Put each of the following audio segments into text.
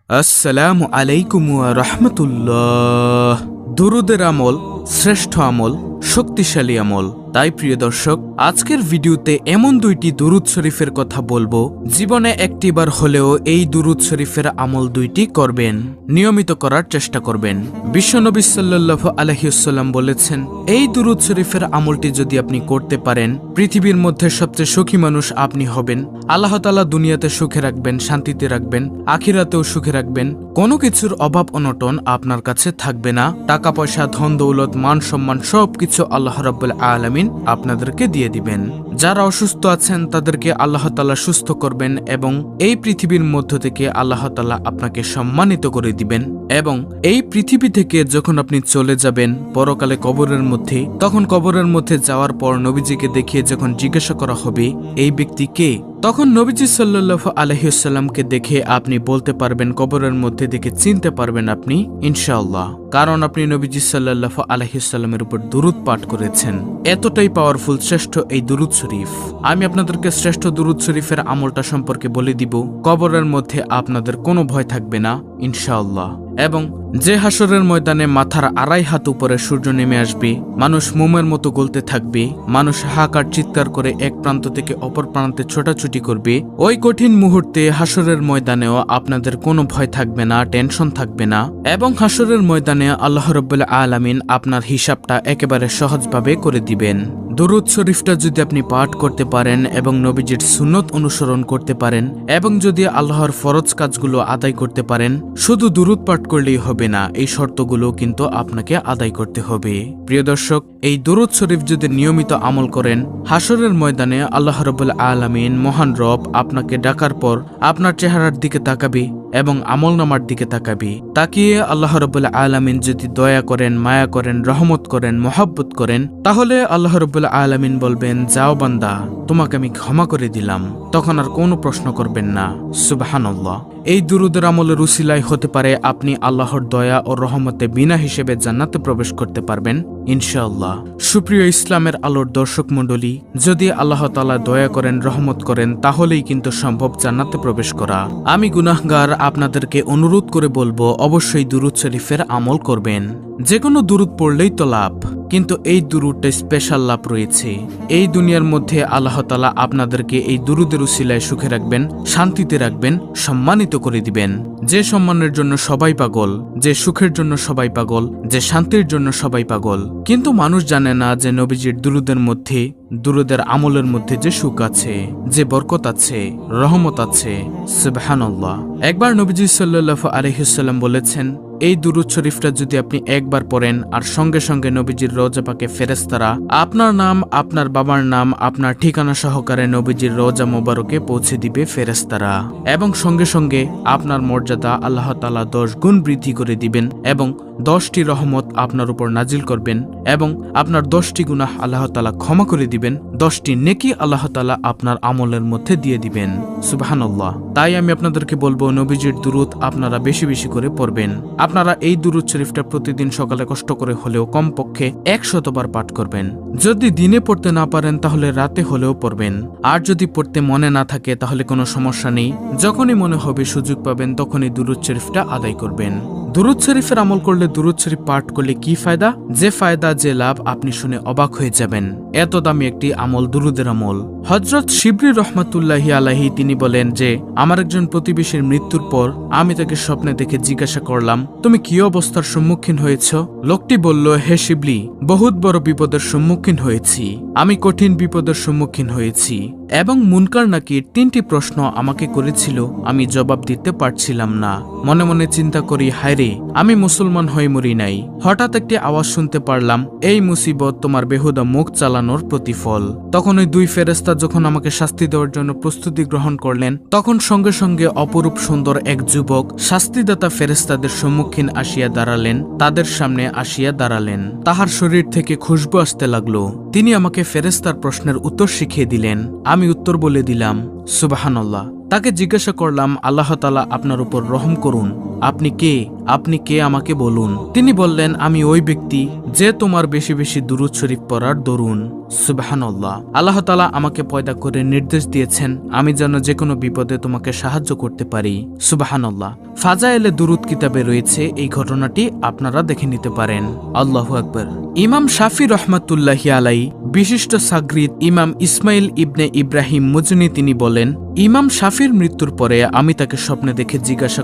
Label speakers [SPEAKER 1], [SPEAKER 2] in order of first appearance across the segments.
[SPEAKER 1] আসসালামু আলাইকুম ওয়া রাহমাতুল্লাহ। দুরুদের আমল শ্রেষ্ঠ আমল, শক্তিশালী আমল। তাই প্রিয় দর্শক, আজকের ভিডিওতে এমন দুইটি দুরুদ শরীফের কথা বলবো, জীবনে একটিবার হলেও এই দুরুদ শরীফের আমল দুইটি করবেন, নিয়মিত করার চেষ্টা করবেন। বিশ্বনবী সাল্লাল্লাহু আলাইহি ওয়াসাল্লাম বলেছেন, এই দুরুদ শরীফের আমলটি যদি আপনি করতে পারেন, পৃথিবীর মধ্যে সবচেয়ে সুখী মানুষ আপনি হবেন। আল্লাহ তাআলা দুনিয়াতে সুখে রাখবেন, শান্তিতে রাখবেন, আখিরাতেও সুখে রাখবেন। কোনো কিছুর অভাব অনটন আপনার কাছে থাকবে না। টাকা পয়সা, ধন দৌলত, মান সম্মান সবকিছু আল্লাহ রাব্বুল আলামিন আপনাদেরকে দিয়ে দিবেন। যারা অসুস্থ আছেন তাদেরকে আল্লাহ তাআলা সুস্থ করবেন এবং এই পৃথিবীর মধ্য থেকে আল্লাহ তাআলা আপনাকে সম্মানিত করে দিবেন। এবং এই পৃথিবী থেকে যখন আপনি চলে যাবেন পরকালে কবরের মধ্যে, তখন কবরের মধ্যে যাওয়ার পর নবীজিকে দেখিয়ে যখন জিজ্ঞাসা করা হবে এই ব্যক্তি কে, তখন নবীজি সাল্লাল্লাহু আলাইহি ওয়াসাল্লামকে দেখে আপনি বলতে পারবেন, কবরের মধ্যে দেখে চিনতে পারবেন আপনি ইনশাআল্লাহ, কারণ আপনি নবীজি সাল্লাল্লাহু আলাইহি ওয়াসাল্লামের উপর দুরূদ পাঠ করেছেন। এতটাই পাওয়ারফুল শ্রেষ্ঠ এই দুরূদ শরীফ। আমি আপনাদেরকে শ্রেষ্ঠ দুরূদ শরীফের আমলটা সম্পর্কে বলে দিব। কবরের মধ্যে আপনাদের কোনো ভয় থাকবে না ইনশাআল্লাহ। এবং যে হাসরের ময়দানে মাথার 2.5 হাত উপরে সূর্য নেমে আসবে, মানুষ মোমের মতো গলতে থাকবে, মানুষ হাহাকার চিৎকার করে এক প্রান্ত থেকে অপর প্রান্তে ছোটাছুটি করবে, ওই কঠিন মুহূর্তে হাসরের ময়দানেও আপনাদের কোনো ভয় থাকবে না, টেনশন থাকবে না। এবং হাসরের ময়দানে আল্লাহ রাব্বুল আলামিন আপনার হিসাবটা একেবারে সহজভাবে করে দিবেন। দুরূদ শরীফটা যদি আপনি পাঠ করতে পারেন এবং নবীজির সুন্নত অনুসরণ করতে পারেন এবং যদি আল্লাহর ফরজ কাজগুলো আদায় করতে পারেন, শুধু দুরূদ পাঠ করলেই হবে না, এই শর্তগুলো কিন্তু আপনাকে আদায় করতে হবে। প্রিয় দর্শক, এই দুরূদ শরীফ যদি নিয়মিত আমল করেন, হাসরের ময়দানে আল্লাহ রাব্বুল আলামিন মহান রব আপনাকে ডাকার পর আপনার চেহারার দিকে তাকাবে এবং আমলনামার দিকে তাকাবে। তাকিয়ে আল্লাহ রাব্বুল আলামিন যদি দয়া করেন, মায়া করেন, রহমত করেন, মহব্বত করেন, তাহলে আল্লাহ রাব্বুল আলামিন বলবেন, যাও বান্দা, তোমাকে আমি ক্ষমা করে দিলাম। তখন আর কোনো প্রশ্ন করবেন না। সুবহানাল্লাহ। এই দুরূদের আমলের উসিলায় হতে পারে আপনি আল্লাহর দয়া ও রহমতে বিনা হিসেবে জান্নাতে প্রবেশ করতে পারবেন ইনশাআল্লাহ। সুপ্রিয় ইসলামের আলোর দর্শক মণ্ডলী, যদি আল্লাহ তাআলা দয়া করেন, রহমত করেন, তাহলেই কিন্তু সম্ভব জান্নাতে প্রবেশ করা। আমি গুনাহগার, আপনাদেরকে অনুরোধ করে বলবো, অবশ্যই দুরূদ শরীফের আমল করবেন। যে কোনো দুরূদ পড়লেই তো লাভ, কিন্তু এই দুরূদটা স্পেশাল লাভ রয়েছে। এই দুনিয়ার মধ্যে আল্লাহ তাআলা আপনাদেরকে এই দুরূদের উসিলায় সুখে রাখবেন, শান্তিতে রাখবেন, সম্মানিত করে দিবেন। যে সম্মানের জন্য সবাই পাগল, যে সুখের জন্য সবাই পাগল, যে শান্তির জন্য সবাই পাগল, কিন্তু মানুষ জানে না যে নবীজির দুরূদের মধ্যে, দুরূদের আমলের মধ্যে যে সুখ আছে, যে বরকত আছে, রহমত আছে। সুবহানাল্লাহ। একবার নবীজি সাল্লাল্লাহু আলাইহি ওয়াসাল্লাম বলেছেন, এই দুরূদ শরীফটা যদি আপনি একবার পড়েন আর সঙ্গে সঙ্গে নবীজির রওজা পাকে ফেরেশতারা আপনার নাম, আপনার বাবার নাম, আপনার ঠিকানা সহকারে নবীজির রওজা মোবারকে পৌঁছে দিবে ফেরেশতারা, এবং সঙ্গে সঙ্গে আপনার মর্যাদা আল্লাহ তাআলা 10 গুণ বৃদ্ধি করে দিবেন এবং 10টি রহমত আপনার উপর নাজিল করবেন এবং আপনার 10টি গুনাহ আল্লাহ তাআলা ক্ষমা করে দিবেন, 10টি নেকি আল্লাহ তাআলা আপনার আমলের মধ্যে দিয়ে দিবেন। সুবহানাল্লাহ। তাই আমি আপনাদেরকে বলবো, নবীজির দুরূদ আপনারা বেশি বেশি করে পড়বেন। আপনারা এই দুরূদ শরীফটা প্রতিদিন সকালে কষ্ট করে হলেও কমপক্ষে 100 বার পাঠ করবেন। যদি দিনে পড়তে না পারেন তাহলে রাতে হলেও পড়বেন। আর যদি পড়তে মনে না থাকে তাহলে কোনো সমস্যা নেই, যখনই মনে হবে সুযোগ পাবেন তখনই দুরূদ শরীফটা আদায় করবেন। দুরূদ শরীফের আমল করলে, দুরূদ শরীফ পাঠ করলে কি ফায়দা, যে ফায়দা, যে লাভ আপনি শুনে অবাক হয়ে যাবেন। এত দামি একটি আমল দুরূদের আমল। হযরত শিবলি রহমাতুল্লাহি আলাইহি তিনি বলেন যে, আমার একজন প্রতিবেশীর মৃত্যুর পর আমি তাকে স্বপ্নে দেখে জিজ্ঞাসা করলাম, তুমি কি অবস্থার সম্মুখীন হয়েছ? লোকটি বলল, হে শিবলি, বহুত বড় বিপদের সম্মুখীন হয়েছি, আমি কঠিন বিপদের সম্মুখীন হয়েছি। এবং মুনকার নাকির 3টি প্রশ্ন আমাকে করেছিল, আমি জবাব দিতে পারছিলাম না। মনে মনে চিন্তা করি, হায়রে, আমি মুসলমান হয়ে মরি নাই। হঠাৎ একটি আওয়াজ শুনতে পারলাম, এই মুসিবত তোমার বেহুদা মুখ চালানোর প্রতিফল। তখন ওই 2 ফেরেশতা যখন আমাকে শাস্তি দেওয়ার জন্য প্রস্তুতি গ্রহণ করলেন, তখন সঙ্গে সঙ্গে অপরূপ সুন্দর এক যুবক শাস্তিদাতা ফেরেশতাদের সম্মুখীন আসিয়া দাঁড়ালেন, তাদের সামনে আসিয়া দাঁড়ালেন। তাহার শরীর থেকে খুশবু আসতে লাগলো। তিনি আমাকে ফেরেশতার প্রশ্নের উত্তর শিখিয়ে দিলেন। আমি উত্তর বলে দিলাম। সুবহানাল্লাহ। তাকে জিজ্ঞাসা করলাম, আল্লাহ তাআলা আপনার উপর রহম করুন, আপনি কে? আপনি কে আমাকে বলুন। তিনি বললেন, আমি ওই ব্যক্তি যে তোমার বেশি বেশি দুরূদ শরীফ পড়ার দরুন। সুবহানাল্লাহ। আল্লাহ তাআলা আমাকে পয়দা করে নির্দেশ দিয়েছেন আমি যেন যে কোনো বিপদে তোমাকে সাহায্য করতে পারি। সুবহানাল্লাহ। ফাজায়েলে দুরূদ কিতাবে রয়েছে এই ঘটনাটি, আপনারা দেখে নিতে পারেন। আল্লাহু আকবার। ইমাম শাফি রহমাতুল্লাহি আলাই বিশিষ্ট সাগরিদ ইমাম ইসমাইল ইবনে ইব্রাহিম মুজনি তিনি বলেন, ইমাম শাফির মৃত্যুর পরে আমি তাকে স্বপ্নে দেখে জিজ্ঞাসা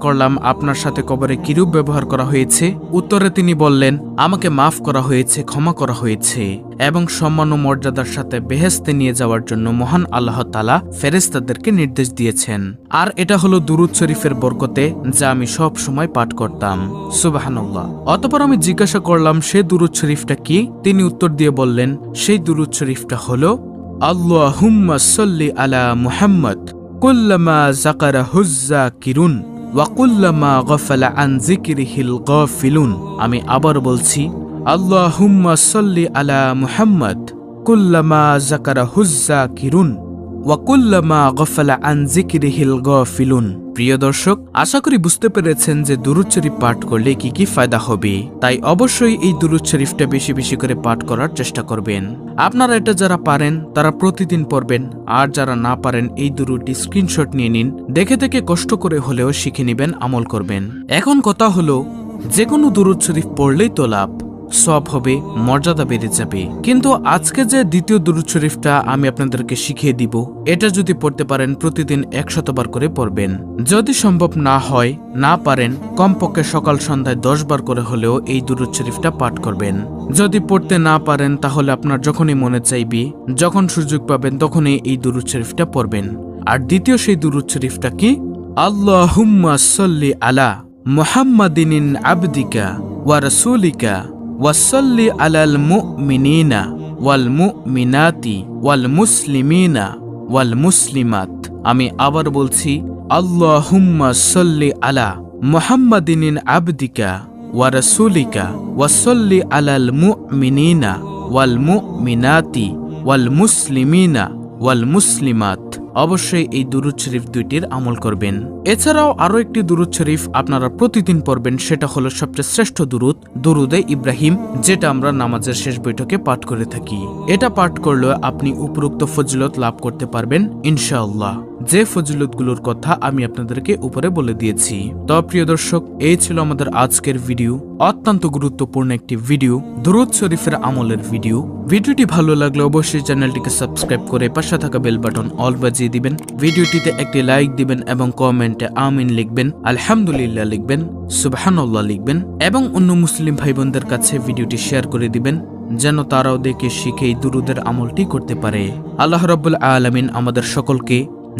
[SPEAKER 1] করলাম আপনার সাথে কবরে কিরূপ ব্যবহার করা হয়েছে। উত্তরে তিনি বললেন, আমাকে মাফ করা হয়েছে, ক্ষমা করা হয়েছে এবং সম্মান ও মর্যাদার সাথে বেহেশতে নিয়ে যাওয়ার জন্য মহান আল্লাহ তাআলা ফেরেশতাদেরকে নির্দেশ দিয়েছেন। আর এটা হলো দুরূদ শরীফের বরকতে যা আমি সব সময় পাঠ করতাম। সুবহানাল্লাহ। অতঃপর আমি জিজ্ঞাসা করলাম সে দুরূদ শরীফটা কি। তিনি উত্তর দিয়ে বললেন, সেই দুরূদ শরীফটা হলো আল্লাহুম্মা সাল্লি আলা মুহাম্মদ কুল্লামা যাকারাহুজ যাকিরুন ওয়া কুল্লামা গাফালা আন যিকরিহিল গাফিলুন। আমি আবার বলছি, আল্লাহুম্মা সাল্লি আলা মুহাম্মদ কুল্লামা যাকারাহুজ যাকিরুন ওয়া কুল্লামা গাফালা আন যিকরিহিল গাফিলুন। প্রিয় দর্শক, আশা করি বুঝতে পেরেছেন যে দুরূদ শরীফ পাঠ করলে কি কি ফায়দা হবে। তাই অবশ্যই এই দুরূদ শরীফটা বেশি বেশি করে পাঠ করার চেষ্টা করবেন। আপনারা এটা যারা পারেন তারা প্রতিদিন পড়বেন, আর যারা না পারেন এই দুরূদটি স্ক্রিনশট নিয়ে নিন, দেখে দেখে কষ্ট করে হলেও শিখে নেবেন, আমল করবেন। এখন কথা হলো, যে কোনো দুরূদ শরীফ পড়লেই তো লাভ, সওয়াব হবে, মর্যাদা বেড়ে যাবে। কিন্তু আজকে যে দ্বিতীয় দুরূদ শরীফটা আমি আপনাদেরকে শিখিয়ে দিব, এটা যদি পড়তে পারেন প্রতিদিন 100 বার করে পড়বেন। যদি সম্ভব না হয়, না পারেন, কমপক্ষে সকাল সন্ধ্যায় 10 বার করে হলেও এই দুরূদ শরীফটা পাঠ করবেন। যদি পড়তে না পারেন তাহলে আপনার যখনই মনে চাইবে, যখন সুযোগ পাবেন তখনই এই দুরূদ শরীফটা পড়বেন। আর দ্বিতীয় সেই দুরূদ শরীফটা কি? আল্লাহুম্মা সাল্লি আলা মুহাম্মাদিন আবদিকা ওয়া রাসূলিকা ওয়াসাল্লি আলাল মুমিনিনা ওয়াল মুমিনাতি ওয়াল মুসলিমিনা ওয়াল মুসলিমাত। আমি আবার বলছি, আল্লাহুম্মা সাল্লি আলা মুহাম্মাদিন আবদিকা ওয়া রাসূলিকা ওয়াসাল্লি আলাল মুমিনিনা ওয়াল মুমিনাতি ওয়াল মুসলিমিনা ওয়াল মুসলিমাত। অবশ্যই এই দুরূদ শরীফ দুইটির আমল করবেন। এছাড়াও আরো একটি দুরূদ শরীফ আপনারা প্রতিদিন পড়বেন, সেটা হলো সবচেয়ে শ্রেষ্ঠ দুরূদ, দুরূদে ইব্রাহিম, যেটা আমরা নামাজের শেষ বৈঠকে পাঠ করে থাকি। এটা পাঠ করলে আপনি উপরোক্ত ফজিলত লাভ করতে পারবেন ইনশাআল্লাহ, যে ফজিলতগুলোর কথা আমি আপনাদেরকে উপরে বলে দিয়েছি। তো প্রিয় দর্শক, এই ছিল আমাদের আজকের ভিডিও, অত্যন্ত গুরুত্বপূর্ণ একটি ভিডিও, দুরূদ শরীফের আমলের ভিডিও। ভিডিওটি ভালো লাগলে অবশ্যই চ্যানেলটিকে সাবস্ক্রাইব করে পাশে থাকা বেল বাটন অল বাজিয়ে দিবেন। ভিডিওটিতে একটি লাইক দিবেন এবং কমেন্টে আমিন লিখবেন, আলহামদুলিল্লাহ লিখবেন, সুবহানাল্লাহ লিখবেন এবং অন্য মুসলিম ভাই বোনদের কাছে ভিডিওটি শেয়ার করে দিবেন, যেন তারাও দেখে শিখে এই দুরূদের আমলটি করতে পারে। আল্লাহ রাব্বুল আলামিন আমাদের সকলকে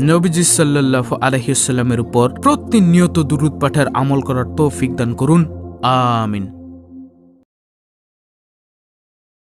[SPEAKER 1] নবীজি সাল্লাল্লাহু আলাইহি ওয়াসাল্লামের উপর প্রতিনিয়ত দুরূদ পাঠের আমল করার তৌফিক দান করুন। আমিন।